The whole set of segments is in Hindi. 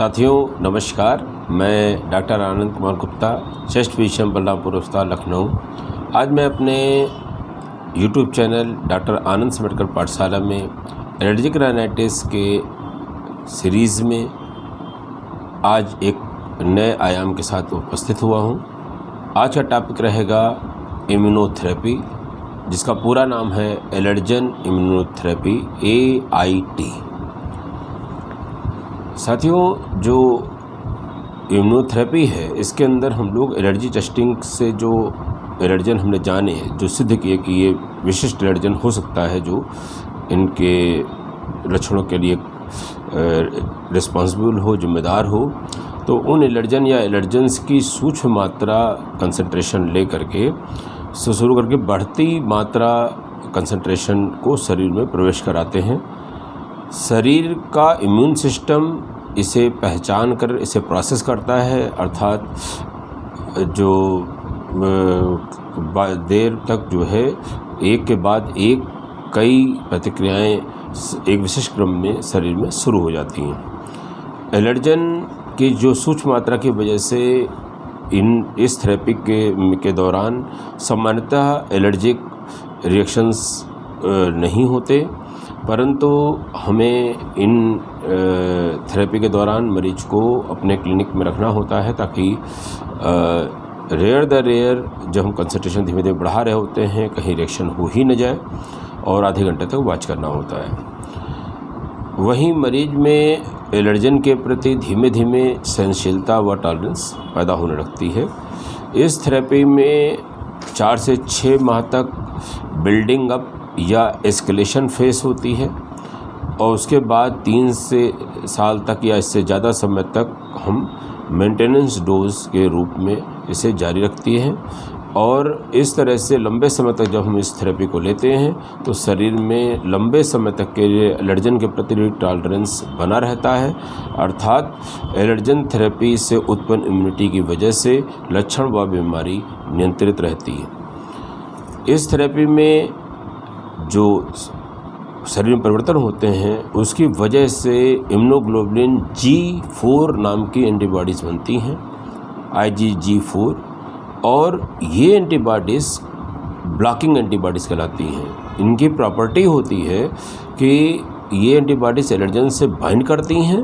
साथियों नमस्कार, मैं doctor Anand Kumar Gupta, chest physician Balrampur अस्पताल लखनऊ। आज मैं अपने यूट्यूब चैनल डॉक्टर आनंद मेडिकल पाठशाला में एलर्जिक राइनाइटिस के सीरीज़ में आज एक नए आयाम के साथ उपस्थित हुआ हूँ। आज का टॉपिक रहेगा इम्यूनोथेरेपी, जिसका पूरा नाम है एलर्जन इम्यूनोथेरेपी AIT। साथियों, जो इम्यूनोथेरेपी है इसके अंदर हम लोग एलर्जी टेस्टिंग से जो एलर्जन हमने जाने, जो सिद्ध किए कि ये विशिष्ट एलर्जन हो सकता है जो इनके लक्षणों के लिए रिस्पॉन्सिबल हो, जिम्मेदार हो, तो उन एलर्जन या एलर्जेंस की सूक्ष्म मात्रा कंसंट्रेशन ले करके शुरू करके बढ़ती मात्रा कंसंट्रेशन को शरीर में प्रवेश कराते हैं। शरीर का इम्यून सिस्टम इसे पहचान कर इसे प्रोसेस करता है, अर्थात जो देर तक जो है एक के बाद एक कई प्रतिक्रियाएं एक विशिष्ट क्रम में शरीर में शुरू हो जाती हैं। एलर्जन की जो सूक्ष्म मात्रा की वजह से इस थेरेपी के दौरान सामान्यतः एलर्जिक रिएक्शंस नहीं होते, परंतु हमें इन थेरेपी के दौरान मरीज को अपने क्लिनिक में रखना होता है ताकि रेयर द रेयर जब हम कंसंट्रेशन धीमे धीमे बढ़ा रहे होते हैं कहीं रिएक्शन हो ही न जाए, और आधे घंटे तक वॉच करना होता है। वहीं मरीज में एलर्जन के प्रति धीमे धीमे सहनशीलता व टॉलरेंस पैदा होने लगती है। इस थेरेपी में 4 से 6 माह तक बिल्डिंग अप या एस्केलेशन फेस होती है, और उसके बाद 3 से साल तक या इससे ज़्यादा समय तक हम मेंटेनेंस डोज के रूप में इसे जारी रखती हैं। और इस तरह से लंबे समय तक जब हम इस थेरेपी को लेते हैं तो शरीर में लंबे समय तक के लिए एलर्जन के प्रति टॉलरेंस बना रहता है, अर्थात एलर्जन थेरेपी से उत्पन्न इम्यूनिटी की वजह से लक्षण व बीमारी नियंत्रित रहती है। इस थेरेपी में जो शरीर में परिवर्तन होते हैं उसकी वजह से इम्यूनोग्लोबुलिन G4 नाम की एंटीबॉडीज़ बनती हैं, IgG4, और ये एंटीबॉडीज़ ब्लॉकिंग एंटीबॉडीज़ कहलाती हैं। इनकी प्रॉपर्टी होती है कि ये एंटीबॉडीज़ एलर्जन से बाइंड करती हैं,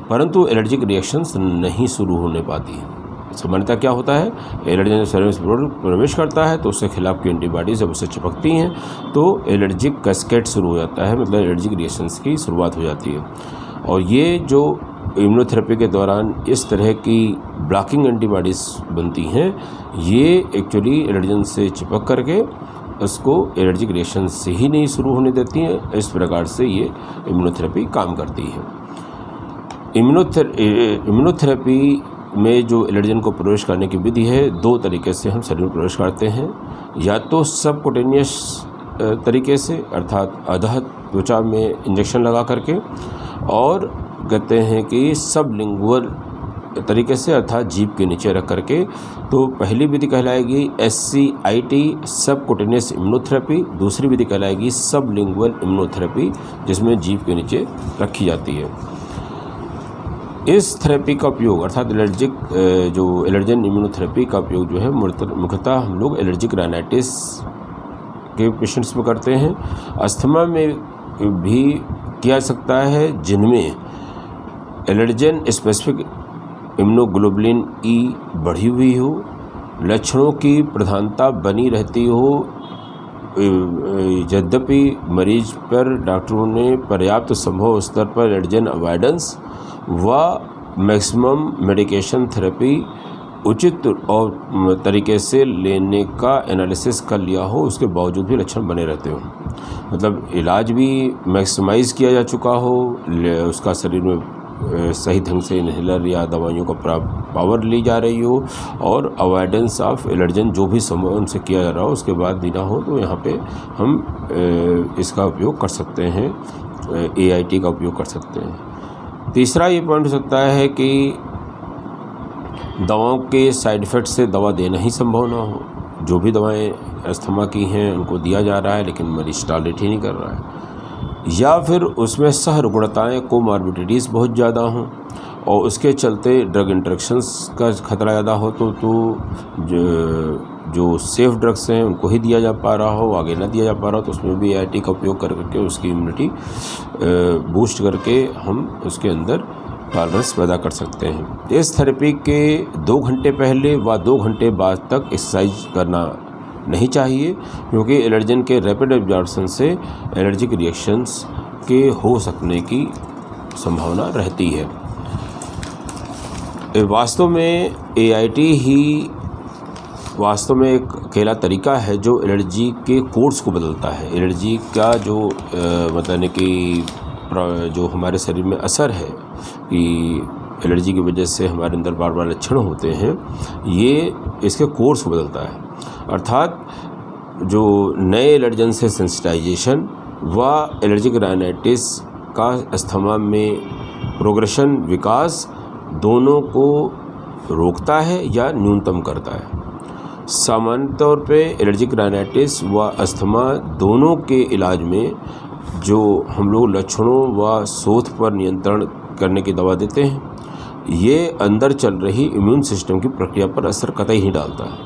परंतु एलर्जिक रिएक्शंस नहीं शुरू होने पाती। सामान्यतः क्या होता है, एलर्जन जब शरीर में प्रवेश करता है तो उसके खिलाफ की एंटीबॉडीज जब उससे चिपकती हैं तो एलर्जिक कैस्केड शुरू हो जाता है, मतलब एलर्जिक रिएक्शंस की शुरुआत हो जाती है। और ये जो इम्यूनोथेरेपी के दौरान इस तरह की ब्लॉकिंग एंटीबॉडीज़ बनती हैं, ये एक्चुअली एलर्जन से चिपक करके उसको एलर्जिक रिएक्शन से ही नहीं शुरू होने देती हैं। इस प्रकार से ये इम्यूनोथेरेपी काम करती है। इम्यूनोथेरेपी में जो एलर्जन को प्रवेश करने की विधि है, 2 तरीके से हम शरीर में प्रवेश करते हैं। या तो सबकुटेनियस तरीके से, अर्थात अधः त्वचा में इंजेक्शन लगा करके, और कहते हैं कि सबलिंगुअल तरीके से, अर्थात जीभ के नीचे रख करके। तो पहली विधि कहलाएगी SCIT सबकुटेनियस इम्यूनोथेरेपी, दूसरी विधि कहलाएगी सबलिंगुअल इम्यूनोथेरेपी, जिसमें जीभ के नीचे रखी जाती है। इस थेरेपी का उपयोग, अर्थात जो एलर्जन इम्यूनोथेरेपी का उपयोग जो है मुख्यतः हम लोग एलर्जिक राइनाइटिस के पेशेंट्स में करते हैं। अस्थमा में भी किया जा सकता है, जिनमें एलर्जन स्पेसिफिक इम्यूनोग्लोबुलिन E बढ़ी हुई हो, लक्षणों की प्रधानता बनी रहती हो, यद्यपि मरीज पर डॉक्टरों ने पर्याप्त संभव स्तर पर एलर्जन अवॉइडेंस व मैक्सिमम मेडिकेशन थेरेपी उचित और तरीके से लेने का एनालिसिस कर लिया हो, उसके बावजूद भी लक्षण बने रहते हो। मतलब इलाज भी मैक्सिमाइज़ किया जा चुका हो, उसका शरीर में सही ढंग से इन्हेलर या दवाइयों का पावर ली जा रही हो, और अवॉइडेंस ऑफ एलर्जन जो भी संभव उनसे किया जा रहा हो उसके बाद भी ना हो, तो यहाँ पे हम इसका उपयोग कर सकते हैं, AIT का उपयोग कर सकते हैं। तीसरा ये पॉइंट हो सकता है कि दवाओं के साइड इफ़ेक्ट से दवा देना ही संभव ना हो। जो भी दवाएं अस्थमा की हैं उनको दिया जा रहा है, लेकिन मरीज टॉलरेट ही नहीं कर रहा है, या फिर उसमें सह रुग्णताएँ कोमॉर्बिडिटीज़ बहुत ज़्यादा हों, और उसके चलते ड्रग इंटरेक्शंस का खतरा ज़्यादा हो तो जो सेफ़ ड्रग्स हैं उनको ही दिया जा पा रहा हो, आगे ना दिया जा पा रहा हो, तो उसमें भी AIT का उपयोग करके उसकी इम्यूनिटी बूस्ट करके हम उसके अंदर टॉलरेंस पैदा कर सकते हैं। इस थेरेपी के 2 घंटे पहले व 2 घंटे बाद तक एक्सरसाइज करना नहीं चाहिए, क्योंकि एलर्जन के रैपिड एब्जॉर्प्शन से एलर्जिक रिएक्शंस के हो सकने की संभावना रहती है। वास्तव में AIT ही वास्तव में एक अकेला तरीका है जो एलर्जी के कोर्स को बदलता है। एलर्जी का जो मतलब कि जो हमारे शरीर में असर है कि एलर्जी की वजह से हमारे अंदर बार बार लक्षण होते हैं, ये इसके कोर्स को बदलता है। अर्थात जो नए एलर्जन से सेंसिटाइजेशन व एलर्जिक राइनाइटिस का अस्थमा में प्रोग्रेशन विकास दोनों को रोकता है या न्यूनतम करता है। सामान्य तौर पे एलर्जिक राइनाइटिस व अस्थमा दोनों के इलाज में जो हम लोग लक्षणों व शोथ पर नियंत्रण करने की दवा देते हैं, ये अंदर चल रही इम्यून सिस्टम की प्रक्रिया पर असर कतई नहीं डालता है,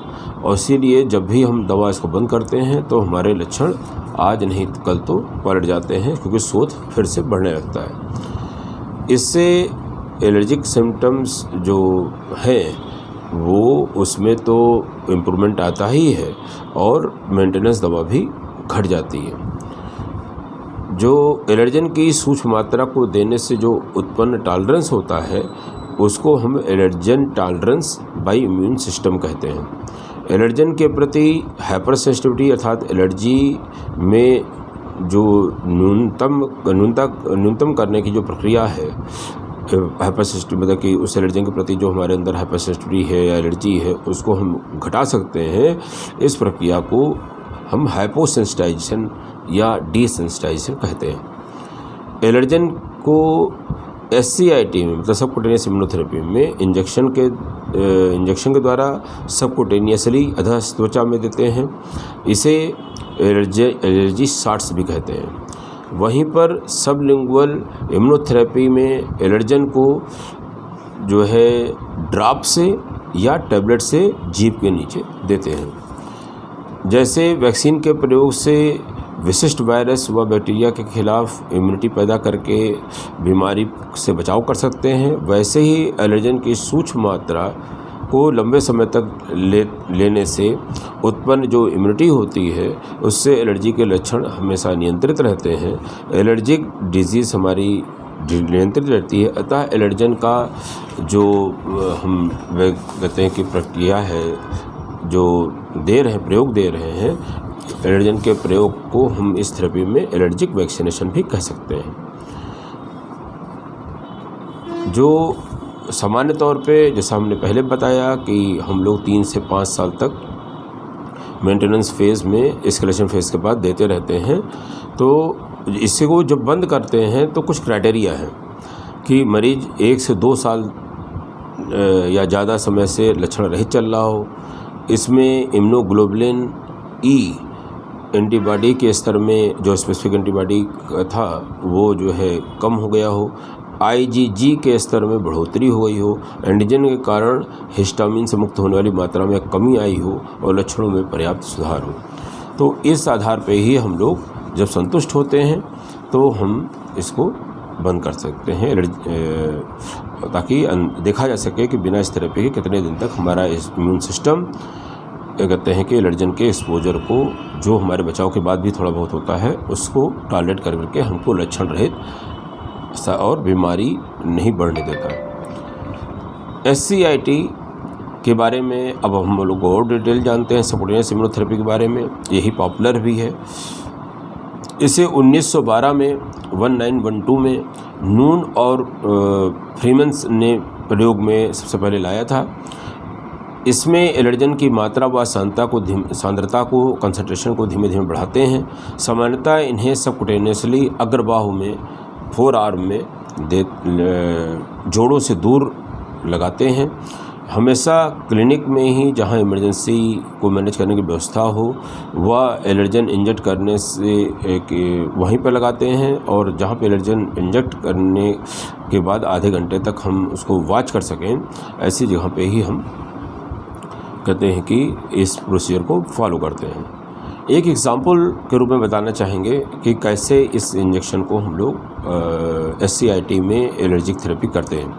और इसीलिए जब भी हम दवा इसको बंद करते हैं तो हमारे लक्षण आज नहीं कल तो पलट जाते हैं, क्योंकि शोथ फिर से बढ़ने लगता है। इससे एलर्जिक सिम्टम्स जो हैं वो उसमें तो इम्प्रूवमेंट आता ही है और मेंटेनेंस दवा भी घट जाती है। जो एलर्जन की सूक्ष्म मात्रा को देने से जो उत्पन्न टॉलरेंस होता है उसको हम allergen tolerance bye immune system कहते हैं। एलर्जन के प्रति हाइपर सेंसिटिविटी अर्थात एलर्जी में जो न्यूनतम करने की जो प्रक्रिया है, हाइपर सेंसिटिविटी मतलब कि उस एलर्जन के प्रति जो हमारे अंदर हाइपर सेंसिटिविटी है या एलर्जी है उसको हम घटा सकते हैं। इस प्रक्रिया को हम हाइपोसेंसिटाइजेशन या डिसेंसिटाइजेशन कहते हैं। एलर्जन को SCIT में मतलब सबकुटेनियस इम्यूनोथेरेपी में इंजेक्शन के द्वारा सबकुटेनियसली अधः त्वचा में देते हैं। इसे एलर्जी शॉट्स भी कहते हैं। वहीं पर सबलिंगुअल इम्यूनोथेरेपी में एलर्जन को जो है ड्रॉप से या टैबलेट से जीभ के नीचे देते हैं। जैसे वैक्सीन के प्रयोग से विशिष्ट वायरस व बैक्टीरिया के खिलाफ इम्यूनिटी पैदा करके बीमारी से बचाव कर सकते हैं, वैसे ही एलर्जन की सूक्ष्म मात्रा को लंबे समय तक लेने से उत्पन्न जो इम्यूनिटी होती है उससे एलर्जी के लक्षण हमेशा नियंत्रित रहते हैं। एलर्जिक डिजीज़ हमारी नियंत्रित रहती है। अतः एलर्जन का जो हम कहते हैं कि प्रक्रिया है जो प्रयोग दे रहे हैं, एलर्जन के प्रयोग को हम इस थेरेपी में एलर्जिक वैक्सीनेशन भी कह सकते हैं। जो सामान्य तौर पे जैसा हमने पहले बताया कि हम लोग 3 से 5 साल तक मेंटेनेंस फेज़ में एस्केलेशन फेज़ के बाद देते रहते हैं। तो इससे को जब बंद करते हैं तो कुछ क्राइटेरिया है कि मरीज़ 1 से 2 साल या ज़्यादा समय से लक्षण रहित चल रहा हो, इसमें इम्यूनोग्लोबुलिन E एंटीबॉडी के स्तर में जो स्पेसिफिक एंटीबॉडी था वो जो है कम हो गया हो, IgG के स्तर में बढ़ोतरी हो गई हो, एंटीजन के कारण हिस्टामिन से मुक्त होने वाली मात्रा में कमी आई हो और लक्षणों में पर्याप्त सुधार हो। तो इस आधार पे ही हम लोग जब संतुष्ट होते हैं तो हम इसको बंद कर सकते हैं, ताकि देखा जा सके कि बिना इस थेरेपी के कितने दिन तक हमारा इम्यून सिस्टम कहते हैं कि एलर्जन के एक्सपोजर को जो हमारे बचाव के बाद भी थोड़ा बहुत होता है उसको टॉलरेट करके हमको लक्षण रहित और बीमारी नहीं बढ़ने देता है। SCIT के बारे में अब हम लोग और डिटेल जानते हैं। सबकुटेनियस इम्यूनोथेरेपी के बारे में, यही पॉपुलर भी है। इसे 1912 में 1912 में नून और फ्रीमन्स ने प्रयोग में सबसे पहले लाया था। इसमें एलर्जन की मात्रा व सांद्रता को कंसंट्रेशन को धीमे धीमे बढ़ाते हैं। सामान्यतः इन्हें सबकुटेनियसली अग्रबाहु में फोर आर्म में जोड़ों से दूर लगाते हैं। हमेशा क्लिनिक में ही जहां इमरजेंसी को मैनेज करने की व्यवस्था हो वह एलर्जन इंजेक्ट करने से वहीं पर लगाते हैं, और जहां पे एलर्जन इंजेक्ट करने के बाद आधे घंटे तक हम उसको वॉच कर सकें, ऐसी जगह पे ही हम कहते हैं कि इस प्रोसीजर को फॉलो करते हैं। एक एग्ज़ाम्पल के रूप में बताना चाहेंगे कि कैसे इस इंजेक्शन को हम लोग SCIT में एलर्जिक थेरेपी करते हैं।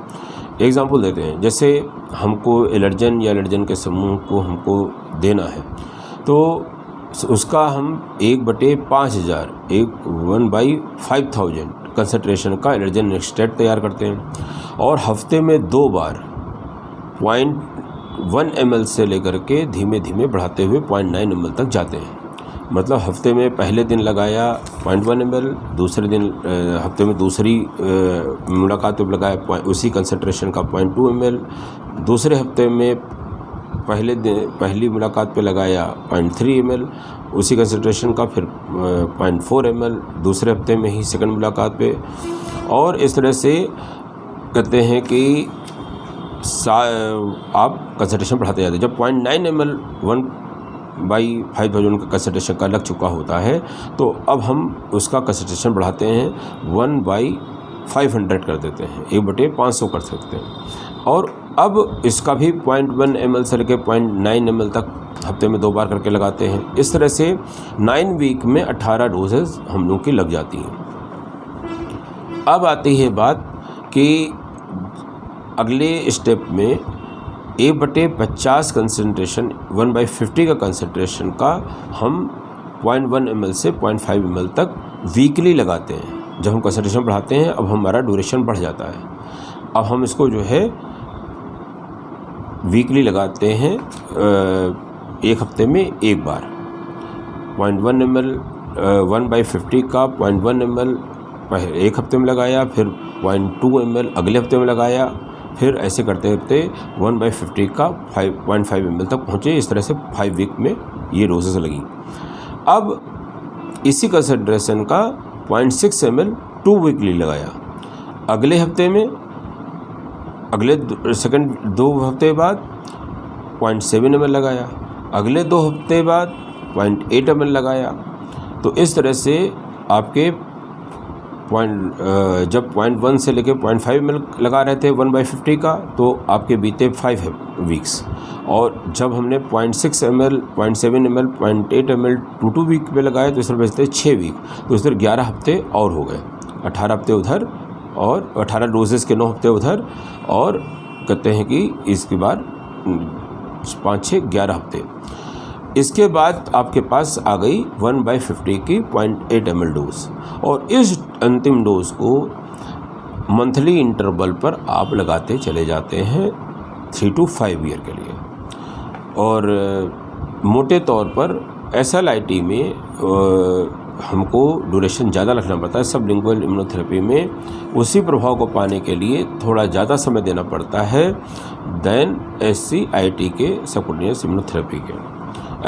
एग्ज़ाम्पल देते हैं, जैसे हमको एलर्जन या एलर्जन के समूह को हमको देना है, तो उसका हम 1/5000 1/5000 कंसंट्रेशन का एलर्जन एक्सट्रैक्ट तैयार करते हैं, और हफ्ते में 2 बार 0.1 ml से लेकर के धीमे धीमे बढ़ाते हुए 0.9 ml तक जाते हैं। मतलब हफ्ते में पहले दिन लगाया 0.1 ml, दूसरे दिन हफ्ते में दूसरी मुलाकात पे लगाया उसी कंसंट्रेशन का 0.2 ml, दूसरे हफ्ते में पहली मुलाकात पे लगाया 0.3 ml उसी कंसंट्रेशन का, फिर 0.4 ml दूसरे हफ्ते में ही सेकंड मुलाकात पे, और इस तरह से कहते हैं कि आप कंसंट्रेशन बढ़ाते जाते हैं। जब 0.9 ml 1/5000 का कंसंट्रेशन का लग चुका होता है, तो अब हम उसका कंसंट्रेशन बढ़ाते हैं 1/500 कर देते हैं, 1/500 कर सकते हैं, और अब इसका भी 0.1 ml से लेकर 0.9 ml तक हफ्ते में 2 बार करके लगाते हैं। इस तरह से 9 वीक में 18 डोजेज हम लोग की लग जाती हैं। अब आती है बात कि अगले स्टेप में 1/50 कंसंट्रेशन 1/50 का कंसंट्रेशन का हम 0.1 ml से 0.5 ml तक वीकली लगाते हैं। जब हम कंसंट्रेशन बढ़ाते हैं, अब हमारा ड्यूरेशन बढ़ जाता है, अब हम इसको जो है वीकली लगाते हैं, एक हफ्ते में एक बार 0.1 ml 1/50 का 0.1 ml एक हफ्ते में लगाया, फिर 0.2 ml अगले हफ्ते में लगाया, फिर ऐसे करते करते 1/50 का 5.5 ml तक पहुँचे। इस तरह से 5 वीक में ये डोजेस लगी। अब इसी कंसंट्रेशन का 0.6 ml 2 वीकली लगाया, अगले हफ्ते में अगले सेकंड 2 हफ्ते बाद 0.7 ml लगाया, अगले 2 हफ्ते बाद 0.8 ml लगाया। तो इस तरह से आपके जब 0.1 से लेकर 0.5 ml लगा रहे थे 1/50 का, तो आपके बीते 5 वीक्स, और जब हमने 0.6 ml 0.7 ml 0.8 ml 2 वीक पे लगाए, तो इस तरह बचते 6 वीक, तो इस तरह 11 हफ्ते और हो गए, 18 हफ्ते उधर और 18 डोजेस के 9 हफ्ते उधर, और कहते हैं कि इसके बाद 5, 6, 11 हफ्ते। इसके बाद आपके पास आ गई 1/50 की 0.8 ml डोज, और इस अंतिम डोज को मंथली इंटरवल पर आप लगाते चले जाते हैं 3 to 5 ईयर के लिए। और मोटे तौर पर SLIT में हमको ड्यूरेशन ज़्यादा रखना पड़ता है। सबलिंगुअल इम्यूनोथेरेपी में उसी प्रभाव को पाने के लिए थोड़ा ज़्यादा समय देना पड़ता है दैन SCIT के सबक्यूटेनियस इम्यूनोथेरेपी के।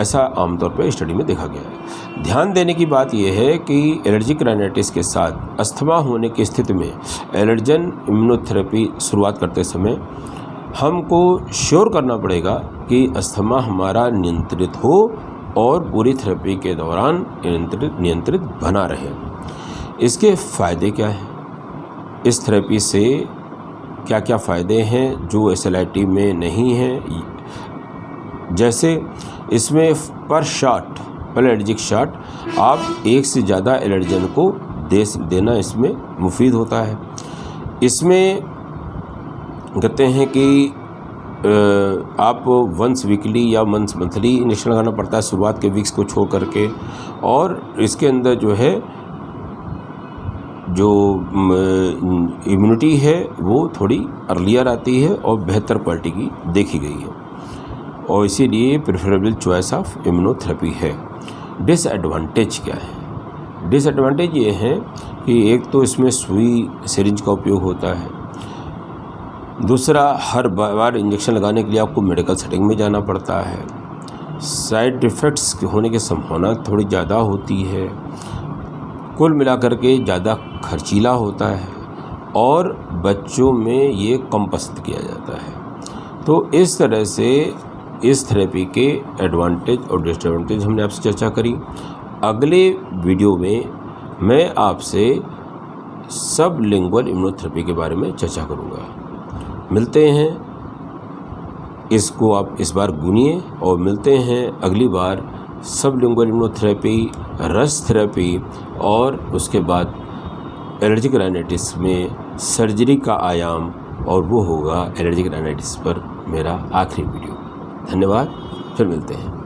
ऐसा आमतौर पर स्टडी में देखा गया है। ध्यान देने की बात यह है कि एलर्जिक राइनाइटिस के साथ अस्थमा होने की स्थिति में एलर्जन इम्यूनोथेरेपी शुरुआत करते समय हमको श्योर करना पड़ेगा कि अस्थमा हमारा नियंत्रित हो और पूरी थेरेपी के दौरान नियंत्रित बना रहे। इसके फ़ायदे क्या हैं? इस थेरेपी से क्या क्या फ़ायदे हैं जो SLIT में नहीं हैं? जैसे इसमें पर एलर्जिक शॉट आप एक से ज़्यादा एलर्जन को देना इसमें मुफीद होता है। इसमें कहते हैं कि आप वंस वीकली या मंथली इंजेक्शन लगाना पड़ता है शुरुआत के वीक्स को छोड़ करके, और इसके अंदर जो है जो इम्यूनिटी है वो थोड़ी अर्लियर आती है और बेहतर क्वालिटी की देखी गई है, और इसीलिए प्रेफरेबल चॉइस ऑफ इम्यूनोथेरेपी है। डिसएडवांटेज क्या है? डिसएडवांटेज ये है कि एक तो इसमें सुई सिरिंज का उपयोग होता है, दूसरा हर बार इंजेक्शन लगाने के लिए आपको मेडिकल सेटिंग में जाना पड़ता है, साइड इफ़ेक्ट्स होने की संभावना थोड़ी ज़्यादा होती है, कुल मिलाकर के ज़्यादा खर्चीला होता है, और बच्चों में ये कम पसंद किया जाता है। तो इस तरह से इस थेरेपी के एडवांटेज और डिसएडवांटेज हमने आपसे चर्चा करी। अगले वीडियो में मैं आपसे सबलिंगुअल इम्यूनोथेरेपी के बारे में चर्चा करूँगा। मिलते हैं, इसको आप इस बार गुनिए और मिलते हैं अगली बार सबलिंगुअल इम्यूनोथेरेपी, रस थेरेपी और उसके बाद एलर्जिक राइनाइटिस में सर्जरी का आयाम, और वो होगा एलर्जिक राइनाइटिस पर मेरा आखिरी वीडियो। धन्यवाद, फिर मिलते हैं।